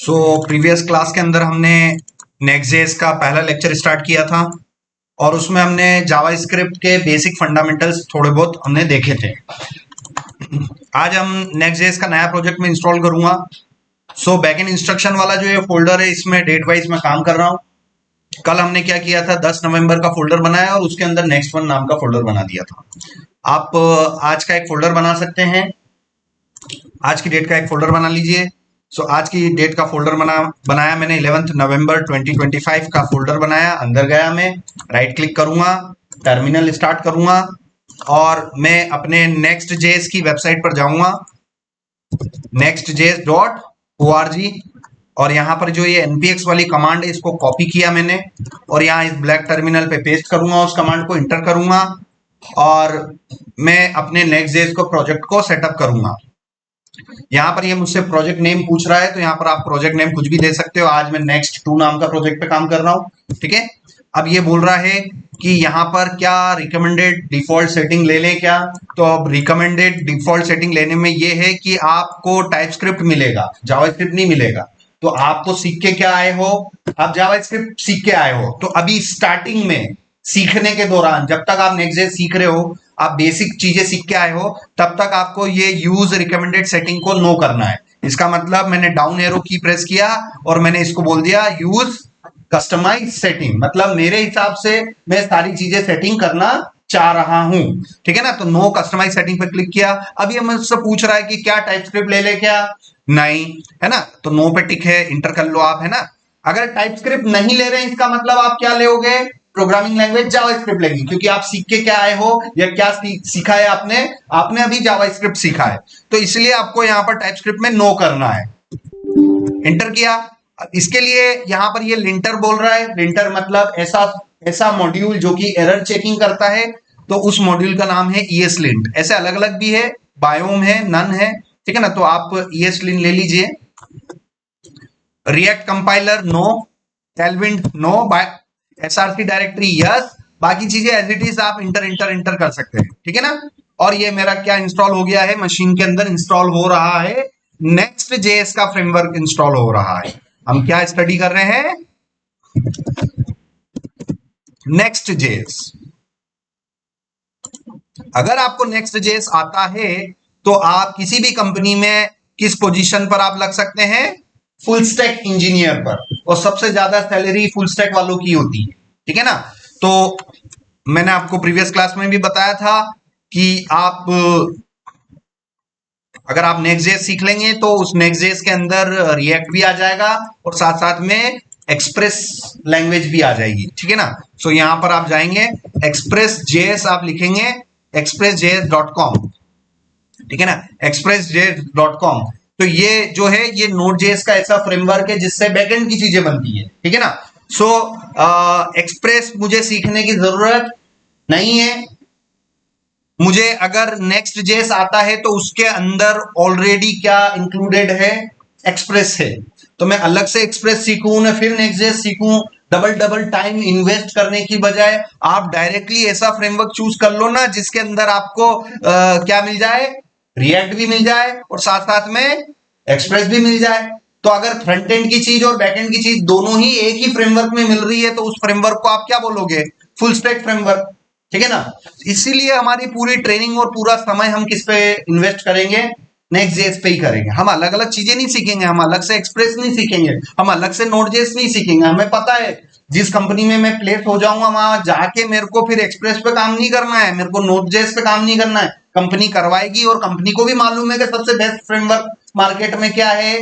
Previous class के अंदर हमने नेक्स्ट.जेएस का पहला लेक्चर स्टार्ट किया था और उसमें हमने जावास्क्रिप्ट के बेसिक फंडामेंटल्स थोड़े बहुत हमने देखे थे। आज हम नेक्स्ट.जेएस का नया प्रोजेक्ट में इंस्टॉल करूंगा। बैकएंड इंस्ट्रक्शन वाला जो ये फोल्डर है, इसमें डेट वाइज मैं काम कर रहा हूँ। कल हमने क्या किया था, 10 नवंबर का फोल्डर बनाया और उसके अंदर नेक्स्ट वन नाम का फोल्डर बना दिया था। आप आज का एक फोल्डर बना सकते हैं, आज की डेट का एक फोल्डर बना लीजिए। आज की डेट का फोल्डर बनाया मैंने 11 नवंबर 2025 का फोल्डर बनाया। अंदर गया, मैं राइट क्लिक करूंगा, टर्मिनल स्टार्ट करूंगा और मैं अपने नेक्स्ट.जेएस की वेबसाइट पर जाऊंगा, nextjs.org, और यहाँ पर जो ये npx वाली कमांड है इसको कॉपी किया मैंने और यहाँ इस ब्लैक टर्मिनल पे पेस्ट करूंगा, उस कमांड को इंटर करूंगा और मैं अपने नेक्स्ट.जेएस को प्रोजेक्ट को सेटअप करूंगा। यहाँ पर ये मुझसे प्रोजेक्ट नेम पूछ रहा है, तो यहाँ पर आप प्रोजेक्ट नेम कुछ भी दे सकते हो। आज मैं नेक्स्ट2 नाम का प्रोजेक्ट पे काम कर रहा हूँ, ठीक है। अब ये बोल रहा है कि यहाँ पर क्या रिकमेंडेड डिफॉल्ट सेटिंग ले लें क्या, तो अब रिकमेंडेड डिफॉल्ट सेटिंग लेने में ये है कि आपको टाइपस्क्रिप्ट मिलेगा, जावास्क्रिप्ट नहीं मिलेगा। तो आप तो सीख के क्या आए हो, आप जावास्क्रिप्ट सीख के आए हो, तो अभी स्टार्टिंग में सीखने के दौरान जब तक आप नेक्स्ट.जेएस सीख रहे हो, आप बेसिक चीजें सीख के आए हो, तब तक आपको ये यूज रिकमेंडेड सेटिंग को नो करना है। इसका मतलब मैंने डाउन एरो की प्रेस किया और मैंने इसको बोल दिया यूज कस्टमाइज सेटिंग, मतलब मेरे हिसाब से मैं सारी चीजें सेटिंग करना चाह रहा हूं, ठीक है ना। तो नो कस्टमाइज सेटिंग पर क्लिक किया। अब ये मुझसे पूछ रहा है कि क्या टाइपस्क्रिप्ट ले ले क्या, नहीं है ना, तो नो पे टिक है, इंटर कर लो आप, है ना। अगर टाइपस्क्रिप्ट नहीं ले रहे हैं, इसका मतलब आप क्या लोगे, प्रोग्रामिंग लैंग्वेज जावास्क्रिप्ट लेंगे, क्योंकि आप सीख के क्या आए हो या क्या सीखा है आपने अभी जावास्क्रिप्ट सीखा है, तो इसलिए आपको यहाँ पर टाइपस्क्रिप्ट में नो करना है। इंटर किया। इसके लिए यहाँ पर ये लिंटर बोल रहा है। लिंटर मतलब ऐसा मॉड्यूल जो कि एरर चेकिंग करता है, तो उस मॉड्यूल का नाम है ESLint। ऐसे अलग अलग भी है, बायोम है, नन है, ठीक है ना। तो आप ESLint ले लीजिए। React compiler no, Tailwind no, SRC directory yes, बाकी चीजें एज इट इज आप इंटर कर सकते हैं, ठीक है ना। और ये मेरा क्या इंस्टॉल हो गया है, मशीन के अंदर इंस्टॉल हो रहा है, नेक्स्ट.जेएस का फ्रेमवर्क इंस्टॉल हो रहा है। हम क्या स्टडी कर रहे हैं, नेक्स्ट.जेएस। अगर आपको नेक्स्ट.जेएस आता है तो आप किसी भी कंपनी में किस पोजीशन पर आप लग सकते हैं, फुल स्टैक इंजीनियर पर, और सबसे ज्यादा सैलरी फुल स्टैक वालों की होती है, ठीक है ना। तो मैंने आपको प्रीवियस क्लास में भी बताया था कि आप अगर आप नेक्स्ट.जेएस सीख लेंगे तो उस नेक्स्ट.जेएस के अंदर रिएक्ट भी आ जाएगा और साथ साथ में एक्सप्रेस लैंग्वेज भी आ जाएगी, ठीक है ना। यहां पर आप जाएंगे, express.js आप लिखेंगे, expressjs.com, ठीक है ना, expressjs.com। तो ये जो है ये Node.js का ऐसा फ्रेमवर्क है जिससे बैकएंड की चीजें बनती है, ठीक है ना। एक्सप्रेस मुझे सीखने की जरूरत नहीं है। मुझे अगर नेक्स्ट.जेएस आता है तो उसके अंदर ऑलरेडी क्या इंक्लूडेड है, एक्सप्रेस है। तो मैं अलग से एक्सप्रेस सीखूं ना फिर नेक्स्ट.जेएस सीखूं, डबल टाइम इन्वेस्ट करने की बजाय आप डायरेक्टली ऐसा फ्रेमवर्क चूज कर लो ना जिसके अंदर आपको क्या मिल जाए, रिएक्ट भी मिल जाए और साथ साथ में एक्सप्रेस भी मिल जाए। तो अगर फ्रंट एंड की चीज और बैक एंड की चीज दोनों ही एक ही फ्रेमवर्क में मिल रही है तो उस फ्रेमवर्क को आप क्या बोलोगे, फुल स्टैक फ्रेमवर्क, ठीक है ना। इसीलिए हमारी पूरी ट्रेनिंग और पूरा समय हम किस पे इन्वेस्ट करेंगे, नेक्स्ट.जेएस पे ही करेंगे। हम अलग अलग चीजें नहीं सीखेंगे, हम अलग से एक्सप्रेस नहीं सीखेंगे, हम अलग से Node.js नहीं सीखेंगे। हमें पता है जिस कंपनी में मैं प्लेस हो जाऊंगा वहां जाके मेरे को फिर एक्सप्रेस पे काम नहीं करना है, मेरे को Node.js पे काम नहीं करना है, कंपनी करवाएगी और कंपनी को भी मालूम है कि सबसे बेस्ट फ्रेमवर्क मार्केट में क्या है,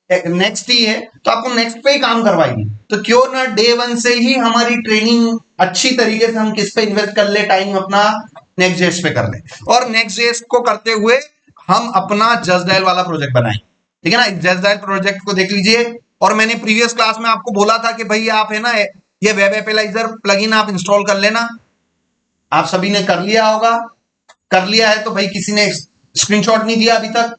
नेक्स्ट ही है, तो आपको नेक्स्ट पे ही काम करवाएगी। तो क्यों ना डे वन से ही हमारी ट्रेनिंग अच्छी तरीके से हम किस पे इन्वेस्ट कर ले, टाइम अपना नेक्स्ट.जेएस पे कर ले, और नेक्स्ट.जेएस को करते हुए हम अपना जस्ट डायल वाला प्रोजेक्ट बनाएं, ठीक है ना। जस्ट डायल प्रोजेक्ट को देख लीजिए। और मैंने प्रीवियस क्लास में आपको बोला था कि भाई आप है ना ये वेब एपिलाइजर प्लगइन आप इंस्टॉल कर लेना, आप सभी ने कर लिया होगा। कर लिया है तो भाई किसी ने स्क्रीनशॉट नहीं दिया अभी तक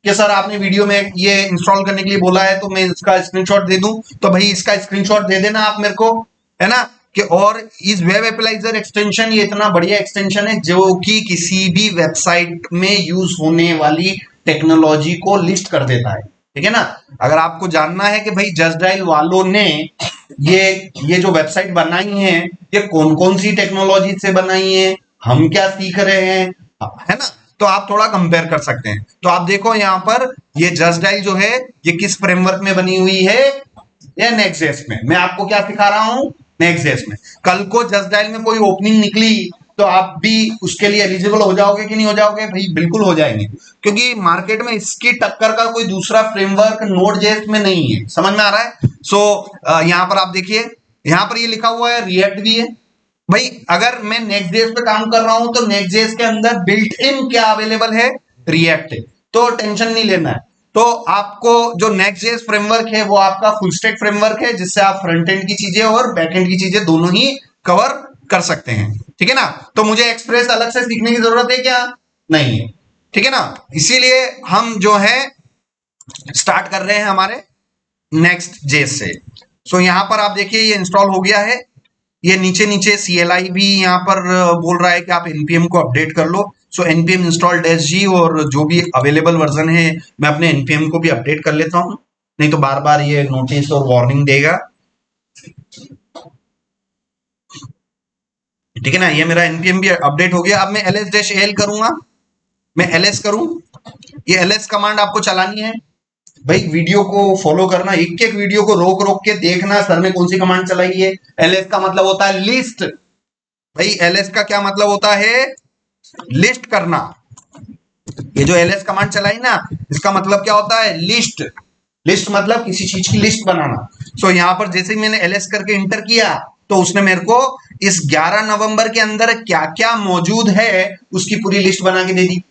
कि सर आपने वीडियो में ये इंस्टॉल करने के लिए बोला है तो मैं इसका स्क्रीनशॉट दे दूं, तो भाई इसका स्क्रीनशॉट दे देना आप मेरे को, है ना। कि और इस वेब एपिलाइजर एक्सटेंशन ये इतना बढ़िया एक्सटेंशन है जो कि किसी भी वेबसाइट में यूज होने वाली टेक्नोलॉजी को लिस्ट कर देता है, ठीक है ना। अगर आपको जानना है कि भाई जस्ट डायल वालों ने ये ये जो वेबसाइट बनाई है ये कौन कौन सी टेक्नोलॉजी से बनाई है, हम क्या सीख रहे हैं, है ना, तो आप थोड़ा कंपेयर कर सकते हैं। तो आप देखो यहाँ पर ये जस्ट डायल जो है ये किस फ्रेमवर्क में बनी हुई है, या नेक्स्ट.जेएस में। मैं आपको क्या सिखा रहा हूं, नेक्स्ट.जेएस में। कल को जस्ट डायल में कोई ओपनिंग निकली तो आप भी उसके लिए एलिजिबल हो जाओगे कि नहीं हो जाओगे, भाई बिल्कुल हो जाएंगे, क्योंकि मार्केट में इसकी टक्कर का कोई दूसरा फ्रेमवर्क नोड.जेएस में नहीं है। समझ में आ रहा है। सो यहां पर आप देखिए, यहां पर ये लिखा हुआ है रिएक्ट भी है। भाई अगर मैं नेक्स्ट.जेएस पे काम कर रहा हूं तो नेक्स्ट.जेएस के अंदर बिल्ट इन क्या अवेलेबल है, रिएक्ट है, तो टेंशन नहीं लेना है। तो आपको जो नेक्स्ट.जेएस फ्रेमवर्क है वो आपका फुल स्टैक फ्रेमवर्क है, जिससे आप फ्रंट एंड की चीजें और बैक एंड की चीजें दोनों ही कवर कर सकते हैं। ठीक है ना। तो मुझे एक्सप्रेस अलग से सीखने की जरूरत है क्या, नहीं है। ठीक है ना। इसीलिए हम जो है स्टार्ट कर रहे हैं हमारे नेक्स्ट.जेएस से। सो यहां पर आप देखिए ये इंस्टॉल हो गया है। ये नीचे नीचे CLI भी यहाँ पर बोल रहा है कि आप npm को अपडेट कर लो। सो npm इंस्टॉल -g, और जो भी अवेलेबल वर्जन है मैं अपने npm को भी अपडेट कर लेता हूँ, नहीं तो बार बार ये नोटिस और वार्निंग देगा। ठीक है ना। ये मेरा npm भी अपडेट हो गया। अब मैं ls-al करूंगा, मैं ls करूं, ये ls कमांड आपको चलानी है। भाई वीडियो को फॉलो करना, एक एक वीडियो को रोक रोक के देखना सर ने कौन सी कमांड चलाई है। ls का मतलब होता है लिस्ट। भाई ls का क्या मतलब होता है, लिस्ट करना। ये जो ls कमांड चलाई ना, इसका मतलब क्या होता है, लिस्ट। लिस्ट मतलब किसी चीज की लिस्ट बनाना। सो यहां पर जैसे ही मैंने ls करके इंटर किया तो उसने मेरे को इस 11 नवंबर के अंदर क्या क्या मौजूद है उसकी पूरी लिस्ट बना के दे दी।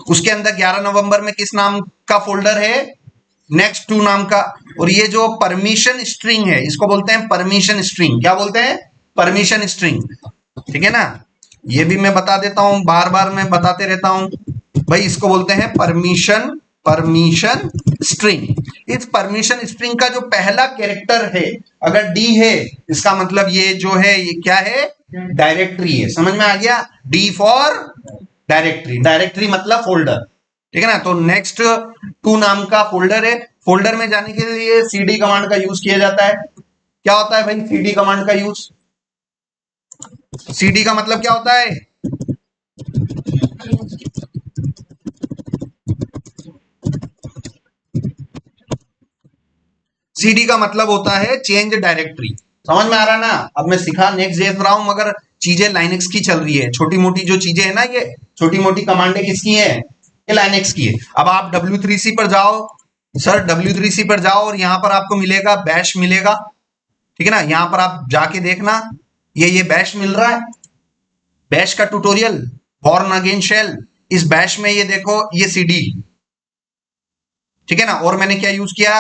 उसके अंदर 11 नवंबर में किस नाम का फोल्डर है, नेक्स्ट टू नाम का। और ये जो परमिशन स्ट्रिंग है इसको बोलते हैं परमिशन स्ट्रिंग। क्या बोलते हैं, परमिशन स्ट्रिंग। ठीक है ना। ये भी मैं बता देता हूं, बार बार मैं बताते रहता हूं। भाई इसको बोलते हैं परमिशन स्ट्रिंग। इस परमिशन स्ट्रिंग का जो पहला कैरेक्टर है अगर डी है, इसका मतलब ये जो है ये क्या है, डायरेक्टरी है। समझ में आ गया, डी फॉर डायरेक्टरी। डायरेक्टरी मतलब फोल्डर। ठीक है ना। तो नेक्स्ट टू नाम का फोल्डर है। फोल्डर में जाने के लिए cd कमांड का यूज किया जाता है। क्या होता है भाई cd कमांड का यूज, cd का मतलब क्या होता है, cd का मतलब होता है चेंज डायरेक्टरी। समझ में आ रहा है ना। अब मैं सिखा नेक्स्ट.जेएस रहा हूं मगर चीजें लाइनक्स की चल रही है। छोटी मोटी जो चीजें है ना, ये छोटी मोटी कमांडें किसकी है, ये लाइनक्स की है। अब आप W3C पर जाओ, सर W3C पर जाओ और यहां पर आपको मिलेगा बैश मिलेगा। ठीक है ना। यहां पर आप जाके देखना, ये बैश मिल रहा है, बैश का ट्यूटोरियल बॉर्न अगेन शेल। इस बैश में ये देखो ये cd। ठीक है ना। और मैंने क्या यूज किया,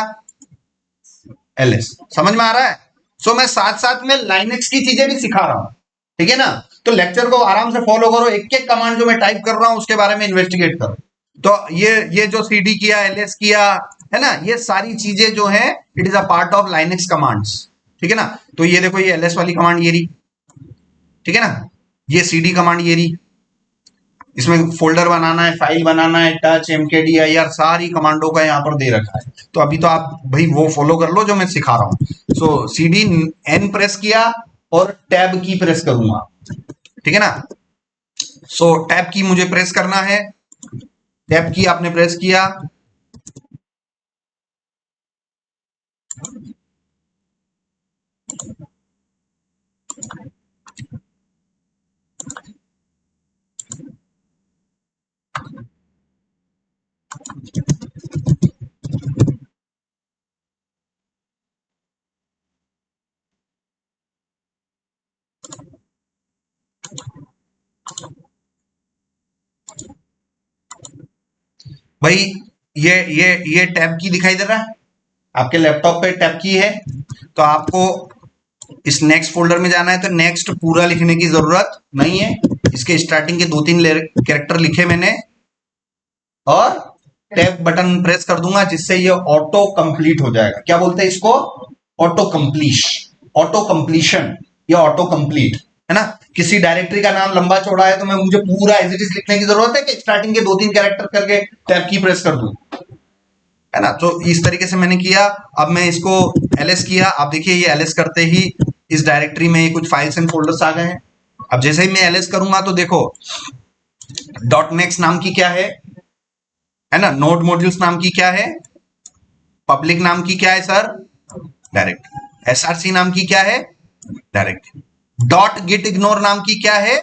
ls। समझ में आ रहा है। सो मैं साथ साथ में लाइनक्स की चीजें भी सिखा रहा हूं। ठीक है ना। तो लेक्चर को आराम से फॉलो करो, एक एक कमांड जो मैं टाइप कर रहा हूं उसके बारे में इन्वेस्टिगेट करो। तो ये जो cd किया, ls किया, है ना, ये सारी चीजें जो है it is a part of Linux commands. ठीक है ना। तो ये देखो ये ls वाली कमांड ये रही। ठीक है ना। ये cd कमांड ये रही, इसमें फोल्डर बनाना है, फाइल बनाना है, टच mkdir सारी कमांडों का यहाँ पर दे रखा है। तो अभी तो आप भाई वो फॉलो कर लो जो मैं सिखा रहा हूँ। सो cd n प्रेस किया और टैब की प्रेस करूंगा। ठीक है ना। सो टैब की मुझे प्रेस करना है, टैब की आपने प्रेस किया, भाई ये टैब की दिखाई दे रहा है आपके लैपटॉप पे, टैब की है। तो आपको इस नेक्स्ट फोल्डर में जाना है, तो नेक्स्ट पूरा लिखने की जरूरत नहीं है, इसके स्टार्टिंग के 2-3 कैरेक्टर लिखे मैंने और टैब बटन प्रेस कर दूंगा, जिससे ये ऑटो कंप्लीट हो जाएगा। क्या बोलते हैं इसको, ऑटो कंप्लीशन या ऑटो कंप्लीट, है ना। किसी डायरेक्टरी का नाम लंबा चौड़ा है तो मैं मुझे पूरा एज इट इज लिखने की जरूरत है कि स्टार्टिंग के 2-3 कैरेक्टर करके टैब की प्रेस कर दूं। है ना। तो इस तरीके से मैंने किया। अब मैं इसको ls किया, आप देखिए ये ls करते ही इस डायरेक्टरी में कुछ फाइल्स एंड फोल्डर्स आ गए हैं। अब जैसे ही मैं ls करूंगा तो देखो डॉट नेक्स्ट नाम की क्या है ना, नोड मॉड्यूल्स नाम की क्या है, पब्लिक नाम की क्या है सर, डायरेक्ट। src नाम की क्या है, डायरेक्ट। डॉट गिट इग्नोर नाम की क्या है,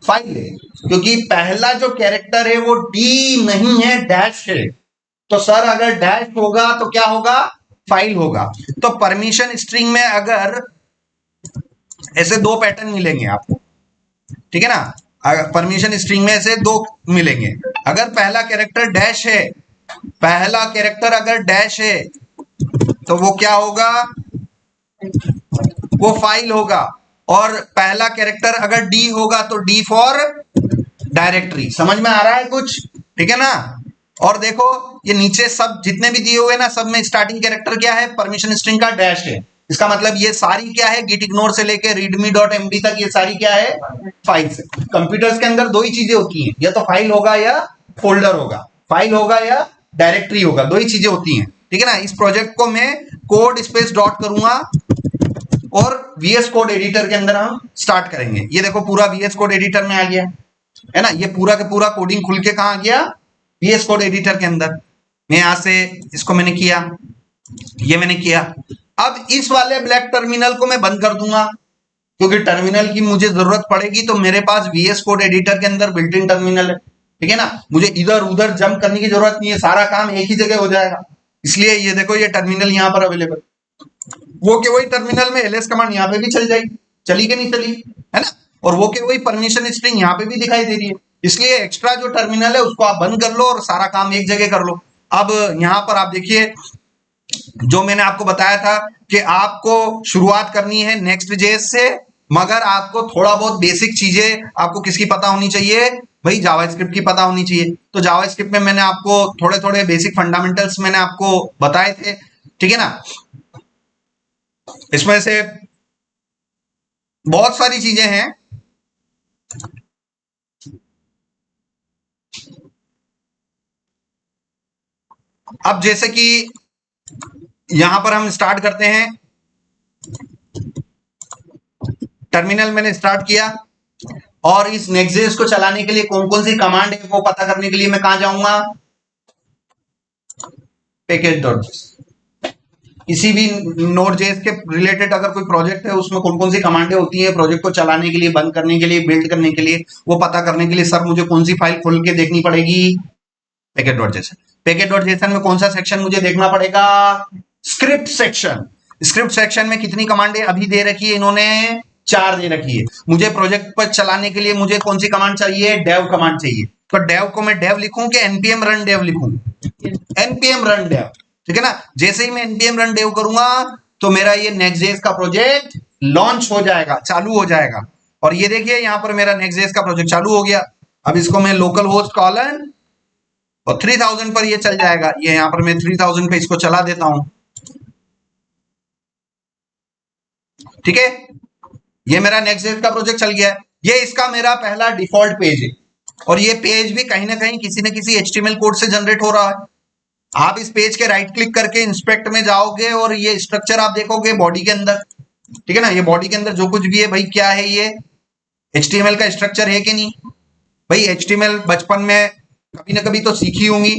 फाइल है। क्योंकि पहला जो कैरेक्टर है वो डी नहीं है, डैश है। तो सर अगर डैश होगा तो क्या होगा, फाइल होगा। तो परमिशन स्ट्रिंग में अगर ऐसे दो पैटर्न मिलेंगे आपको, ठीक है ना। अगर परमिशन स्ट्रिंग में ऐसे दो मिलेंगे, अगर पहला कैरेक्टर डैश है, पहला कैरेक्टर अगर डैश है तो वो क्या होगा, वो फाइल होगा। और पहला कैरेक्टर अगर डी होगा तो डी फॉर डायरेक्टरी। समझ में आ रहा है कुछ, ठीक है ना। और देखो ये नीचे सब जितने भी दिए हुए ना, सब में स्टार्टिंग कैरेक्टर क्या है, परमिशन स्ट्रिंग का डैश है। इसका मतलब ये सारी क्या है, गिट इग्नोर से लेके रीडमी डॉट एमडी तक ये सारी क्या है, फाइल्स है। कंप्यूटर्स के अंदर दो ही चीजें होती हैं, या तो फाइल होगा या फोल्डर होगा, फाइल होगा या डायरेक्टरी होगा, दो ही चीजें होती हैं, ठीक है ना। इस प्रोजेक्ट को मैं कोड स्पेस डॉट करूंगा और वीएस कोड एडिटर के अंदर हम स्टार्ट करेंगे। ये देखो पूरा वीएस कोड एडिटर में आ गया है ना, ये पूरा का पूरा कोडिंग खुल के कहां आ गया, वीएस कोड एडिटर के अंदर। मैं यहां से इसको मैंने किया, ये मैंने किया। अब इस वाले ब्लैक टर्मिनल को मैं बंद कर दूंगा, क्योंकि टर्मिनल की मुझे जरूरत पड़ेगी तो मेरे पास वीएस कोड एडिटर के अंदर बिल्ट इन टर्मिनल है, ठीक है ना। मुझे इधर उधर जंप करने की जरूरत नहीं है, सारा काम एक ही जगह हो जाएगा। इसलिए ये देखो ये टर्मिनल यहां पर अवेलेबल, वो के वही टर्मिनल में ls कमांड यहाँ पे भी चल जाएगी, चली कि नहीं चली, है ना। और वो के वही परमिशन स्ट्रिंग यहाँ पे भी दिखाई दे रही है। इसलिए एक्स्ट्रा जो टर्मिनल है उसको आप बंद कर लो और सारा काम एक जगह कर लो। अब यहाँ पर आप देखिए, जो मैंने आपको बताया था कि आपको शुरुआत करनी है नेक्स्ट जेएस से, मगर आपको थोड़ा बहुत बेसिक चीजें आपको किसकी पता होनी चाहिए, भाई जावास्क्रिप्ट की पता होनी चाहिए। तो जावास्क्रिप्ट में मैंने आपको थोड़े थोड़े बेसिक फंडामेंटल्स मैंने आपको बताए थे, ठीक है ना। इसमें से बहुत सारी चीजें हैं। अब जैसे कि यहां पर हम स्टार्ट करते हैं, टर्मिनल मैंने स्टार्ट किया और इस नेक्स्ट को चलाने के लिए कौन कौन सी कमांड है वो पता करने के लिए मैं कहां जाऊंगा, पैकेज डॉट। किसी भी नोड जेएस के रिलेटेड अगर कोई प्रोजेक्ट है उसमें कौन कौन सी कमांडें होती हैं प्रोजेक्ट को चलाने के लिए, बंद करने के लिए, बिल्ड करने के लिए, वो पता करने के लिए सर मुझे कौन सी फाइल खोल के देखनी पड़ेगी, package dot JSON. Package dot JSON में कौन सा सेक्शन मुझे देखना पड़ेगा, स्क्रिप्ट सेक्शन। स्क्रिप्ट सेक्शन में कितनी कमांडें अभी दे रखी है इन्होंने, 4 दे रखी है। मुझे प्रोजेक्ट पर चलाने के लिए मुझे कौन सी कमांड चाहिए, डेव कमांड चाहिए। तो डेव को मैं डेव लिखूं कि एनपीएम रन डेव लिखूं, एनपीएम रन डेव, ठीक है ना। जैसे ही मैं एनपीएम रन डेव करूंगा तो मेरा ये नेक्स्ट.जेएस का प्रोजेक्ट लॉन्च हो जाएगा, चालू हो जाएगा। और ये देखिए यहां पर मेरा नेक्स्ट.जेएस का प्रोजेक्ट चालू हो गया। अब इसको मैं लोकल होस्ट कॉलन और 3000 पर ये चल जाएगा। ये यहां पर मैं 3000 पे इसको चला देता हूं, ठीक है। ये मेरा नेक्स्ट.जेएस का प्रोजेक्ट चल गया है। ये इसका मेरा पहला डिफॉल्ट पेज है और ये पेज भी कहीं ना कहीं किसी न किसी एचटीएमएल कोड से जनरेट हो रहा है। आप इस पेज के राइट क्लिक करके इंस्पेक्ट में जाओगे और ये स्ट्रक्चर आप देखोगे बॉडी के अंदर, ठीक है ना। ये बॉडी के अंदर जो कुछ भी है भाई क्या है, ये एचटीएमएल का स्ट्रक्चर है कि नहीं। भाई एचटीएमएल बचपन में कभी ना कभी तो सीखी होंगी,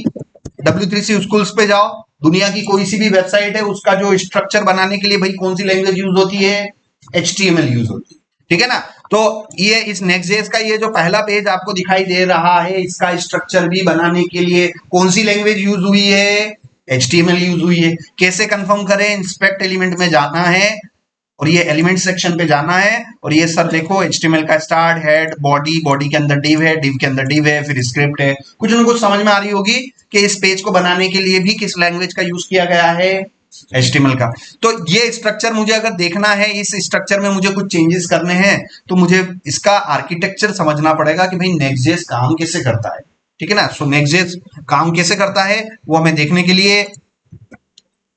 W3C स्कूल्स पे जाओ, दुनिया की कोई सी भी वेबसाइट है उसका जो स्ट्रक्चर बनाने के लिए भाई कौन सी लैंग्वेज यूज होती है, एचटीएमएल यूज होती है, ठीक है ना। तो ये इस नेक्स्ट.जेएस का ये जो पहला पेज आपको दिखाई दे रहा है, इसका स्ट्रक्चर भी बनाने के लिए कौन सी लैंग्वेज यूज हुई है, एचटीएमएल यूज हुई है। कैसे कंफर्म करें, इंस्पेक्ट एलिमेंट में जाना है और ये एलिमेंट सेक्शन पे जाना है और ये सर देखो एचटीएमएल का स्टार्ट, हेड, बॉडी, बॉडी के अंदर डिव है, डिव के अंदर डिव है, फिर स्क्रिप्ट है। कुछ ना कुछ समझ में आ रही होगी कि इस पेज को बनाने के लिए भी किस लैंग्वेज का यूज किया गया है, एचटीएमएल का। तो ये स्ट्रक्चर मुझे अगर देखना है, इस स्ट्रक्चर में मुझे कुछ चेंजेस करने हैं तो मुझे इसका आर्किटेक्चर समझना पड़ेगा कि भाई नेक्स्ट.जेएस काम कैसे करता है, ठीक है ना। सो नेक्स्ट.जेएस काम कैसे करता है वो हमें देखने के लिए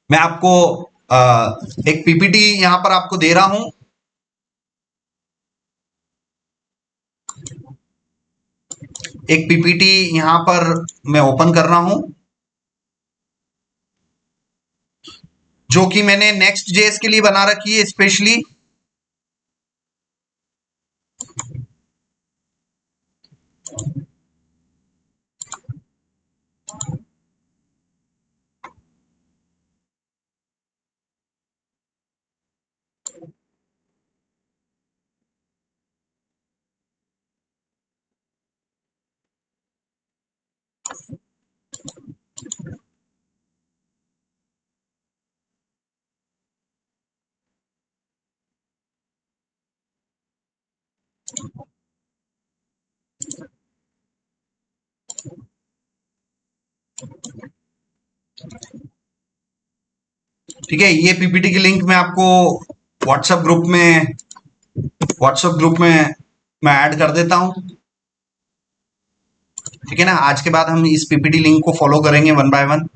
मैं आपको एक पीपीटी यहां पर आपको दे रहा हूं। एक पीपीटी यहां पर मैं ओपन कर रहा हूं। जो कि मैंने नेक्स्ट जेएस के लिए बना रखी है स्पेशली। ठीक है, ये पीपीटी की लिंक मैं आपको व्हाट्सएप ग्रुप में मैं ऐड कर देता हूं। ठीक है ना, आज के बाद हम इस पीपीटी लिंक को फॉलो करेंगे वन बाय वन।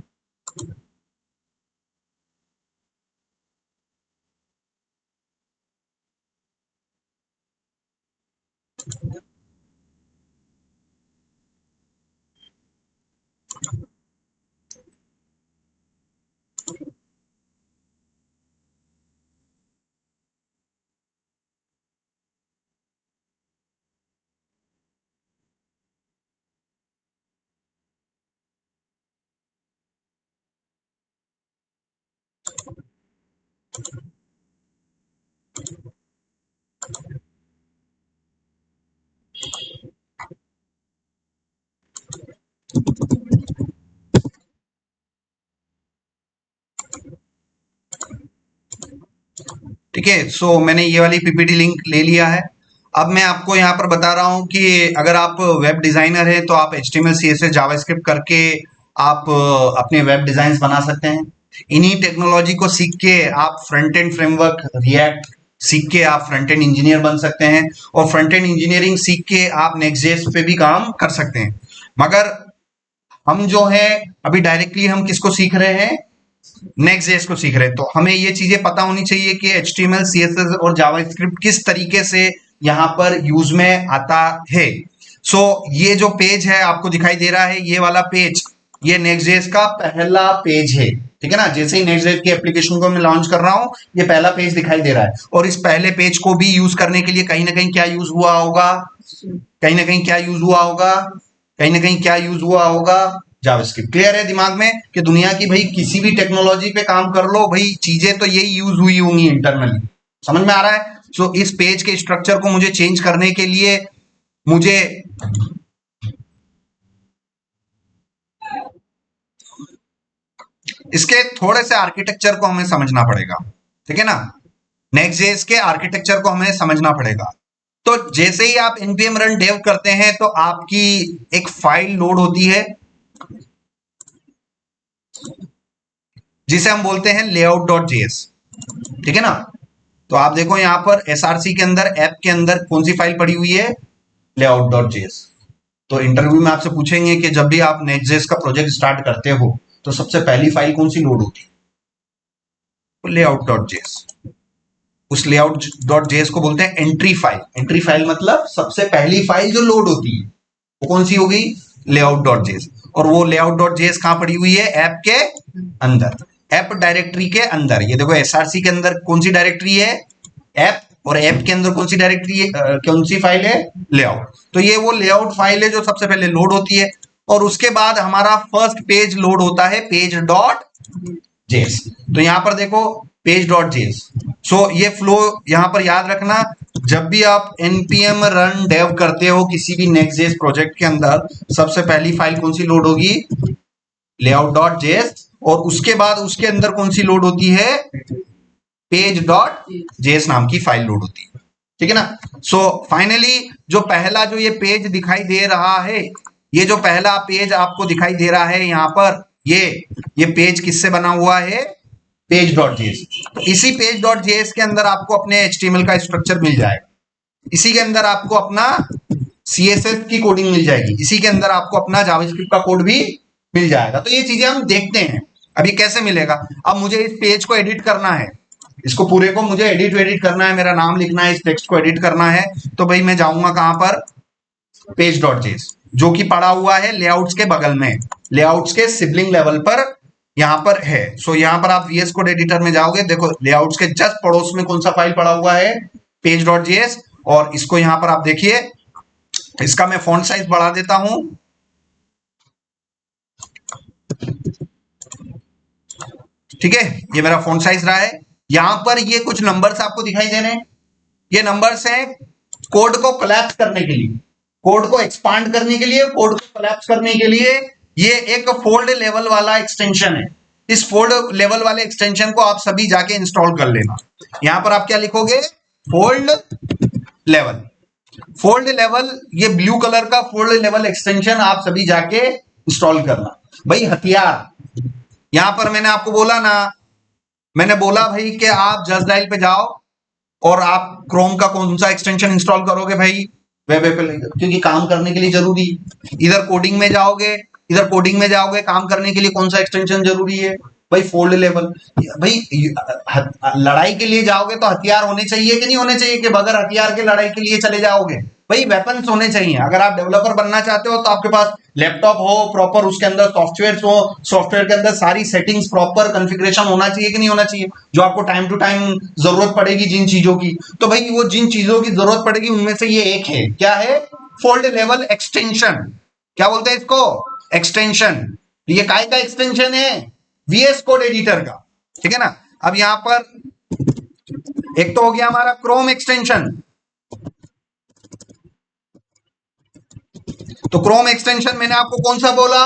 ठीक है, सो मैंने ये वाली पीपीटी लिंक ले लिया है। अब मैं आपको यहाँ पर बता रहा हूँ कि अगर आप वेब डिजाइनर हैं तो आप HTML CSS जावास्क्रिप्ट करके आप अपने वेब डिजाइन बना सकते हैं। इन्हीं टेक्नोलॉजी को सीख के आप फ्रंट एंड फ्रेमवर्क रिएक्ट सीख के आप फ्रंट एंड इंजीनियर बन सकते हैं, और फ्रंट एंड इंजीनियरिंग सीख के आप नेक्स्ट.जेएस पे भी काम कर सकते हैं। मगर हम जो है अभी डायरेक्टली हम किसको सीख रहे हैं, नेक्स्ट.जेएस को सीख रहे हैं। तो हमें ये चीजें पता होनी चाहिए कि HTML CSS और जावास्क्रिप्ट किस तरीके से यहां पर यूज में आता है। सो ये जो पेज है आपको दिखाई दे रहा है, ये वाला पेज, ये नेक्स्ट.जेएस का पहला पेज है। ठीक है ना, जैसे ही नेक्स्ट.जेएस की एप्लीकेशन को मैं लॉन्च कर रहा हूं, ये पहला पेज दिखाई दे रहा है। और इस पहले पेज को भी यूज करने के लिए कहीं ना कहीं क्या यूज हुआ होगा, कहीं ना कहीं क्या यूज हुआ होगा, कहीं ना कहीं क्या यूज हुआ होगा, जावास्क्रिप्ट। क्लियर है दिमाग में कि दुनिया की भाई किसी भी टेक्नोलॉजी पे काम कर लो, भाई चीजें तो यही यूज हुई होंगी इंटरनली। समझ में आ रहा है? सो इस पेज के स्ट्रक्चर को मुझे चेंज करने के लिए मुझे इसके थोड़े से आर्किटेक्चर को हमें समझना पड़ेगा। ठीक है ना, नेक्स्ट.जेएस के आर्किटेक्चर को हमें समझना पड़ेगा। तो जैसे ही आप npm रन डेव करते हैं तो आपकी एक फाइल लोड होती है जिसे हम बोलते हैं layout.js। ठीक है ना, तो आप देखो यहां पर src के अंदर ऐप के अंदर कौन सी फाइल पड़ी हुई है, layout.js। तो इंटरव्यू में आपसे पूछेंगे कि जब भी आप नेक्स्ट.जेएस का प्रोजेक्ट स्टार्ट करते हो तो सबसे पहली फाइल कौन सी लोड होती है, तो layout.js। उस layout.js को बोलते हैं एंट्री फाइल। एंट्री फाइल मतलब सबसे पहली फाइल जो लोड होती है वो कौन सी होगी, layout.js। और वो layout.js कहां पड़ी हुई है, ऐप के अंदर, ऐप डायरेक्टरी के अंदर। ये देखो src के अंदर कौन सी डायरेक्टरी है, ऐप, और ऐप के अंदर कौन सी डायरेक्टरी है, कौन सी फाइल है, लेआउट। तो ये वो लेआउट फाइल है जो सबसे पहले लोड होती है, और उसके बाद हमारा फर्स्ट पेज लोड होता है page.js। तो यहां पर देखो page.js। सो ये फ्लो यहां पर याद रखना, जब भी आप npm रन डेव करते हो किसी भी नेक्स्ट.जेएस प्रोजेक्ट के अंदर, सबसे पहली फाइल कौन सी लोड होगी, layout.js, और उसके बाद उसके अंदर कौन सी लोड होती है, page.js नाम की फाइल लोड होती है। ठीक है ना। सो फाइनली जो पहला जो ये पेज दिखाई दे रहा है, ये जो पहला पेज आपको दिखाई दे रहा है यहां पर, ये पेज किससे बना हुआ है, page.js। तो इसी page.js के अंदर आपको अपने HTML का स्ट्रक्चर मिल जाएगा, इसी के अंदर आपको अपना CSS की कोडिंग मिल जाएगी, इसी के अंदर आपको अपना जावास्क्रिप्ट का कोड भी मिल जाएगा। तो ये चीजें हम देखते हैं अभी कैसे मिलेगा। अब मुझे इस पेज को एडिट करना है, इसको पूरे को मुझे एडिट करना है, मेरा नाम लिखना है, इस टेक्स्ट को एडिट करना है, तो भाई मैं जाऊंगा कहां पर, page.js, जो कि पड़ा हुआ है लेआउट्स के बगल में, लेआउट्स के सिबलिंग लेवल पर यहां पर है। सो यहां पर आप VS कोड एडिटर में जाओगे, देखो लेआउट्स के जस्ट पड़ोस में कौन सा फाइल पड़ा हुआ है, page.js। और इसको यहां पर आप देखिए, इसका मैं फॉन्ट साइज बढ़ा देता हूं, ठीक है, ये मेरा फॉन्ट साइज रहा है। यहां पर ये कुछ नंबर्स आपको दिखाई दे रहे हैं, ये नंबर्स हैं कोड को कोलैप्स करने के लिए, कोड को एक्सपांड करने के लिए, कोड को कोलैप्स करने के लिए। ये एक फोल्ड लेवल वाला एक्सटेंशन है। इस फोल्ड लेवल वाले एक्सटेंशन को आप सभी जाके इंस्टॉल कर लेना। यहां पर आप क्या लिखोगे, फोल्ड लेवल, फोल्ड लेवल, ये ब्लू कलर का फोल्ड लेवल एक्सटेंशन आप सभी जाके इंस्टॉल करना। भाई हथियार, यहां पर मैंने आपको बोला ना, मैंने बोला भाई कि आप जस्ट डायल पे जाओ और आप क्रोम का कौन सा एक्सटेंशन इंस्टॉल करोगे भाई, वेब एप्लीकेशन, क्योंकि काम करने के लिए जरूरी। इधर कोडिंग में जाओगे, इधर कोडिंग में जाओगे, काम करने के लिए कौन सा एक्सटेंशन जरूरी है भाई, फोल्ड लेवल। भाई लड़ाई के लिए जाओगे तो हथियार होने चाहिए कि नहीं होने चाहिए, कि बगैर हथियार के लड़ाई के लिए चले जाओगे, भाई वेपन्स होने चाहिए। अगर आप डेवलपर बनना चाहते हो तो आपके पास लैपटॉप हो प्रॉपर, उसके अंदर सॉफ्टवेयर हो, सॉफ्टवेयर के अंदर सारी सेटिंग्स प्रॉपर कॉन्फ़िगरेशन होना चाहिए कि नहीं होना चाहिए, जो आपको टाइम टू टाइम जरूरत पड़ेगी जिन चीजों की। तो भाई वो जिन चीजों की जरूरत पड़ेगी उनमें से ये एक है, क्या है, फोल्ड लेवल एक्सटेंशन। क्या बोलते हैं इसको, एक्सटेंशन। ये काय का एक्सटेंशन है, VS कोड एडिटर का, ठीक है ना। अब यहां पर एक तो हो गया हमारा क्रोम एक्सटेंशन, तो क्रोम एक्सटेंशन मैंने आपको कौन सा बोला,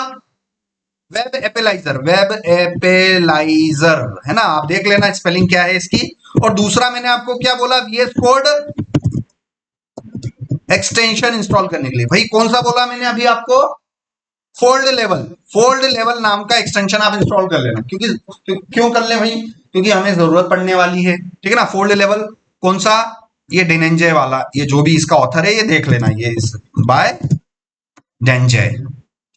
वेब एपेलाइजर, वेब एपेलाइजर है ना, आप देख लेना स्पेलिंग क्या है इसकी। और दूसरा मैंने आपको क्या बोला, VS कोड एक्सटेंशन इंस्टॉल करने के लिए। भाई कौन सा बोला मैंने अभी आपको, फोल्ड लेवल, फोल्ड लेवल नाम का एक्सटेंशन आप इंस्टॉल कर लेना, क्योंकि क्यों कर ले भाई, क्योंकि हमें जरूरत पड़ने वाली है, ठीक है ना। फोल्ड लेवल कौन सा, ये डेनेंजय वाला, ये जो भी इसका ऑथर है ये देख लेना, ये इस बाय डेंजय,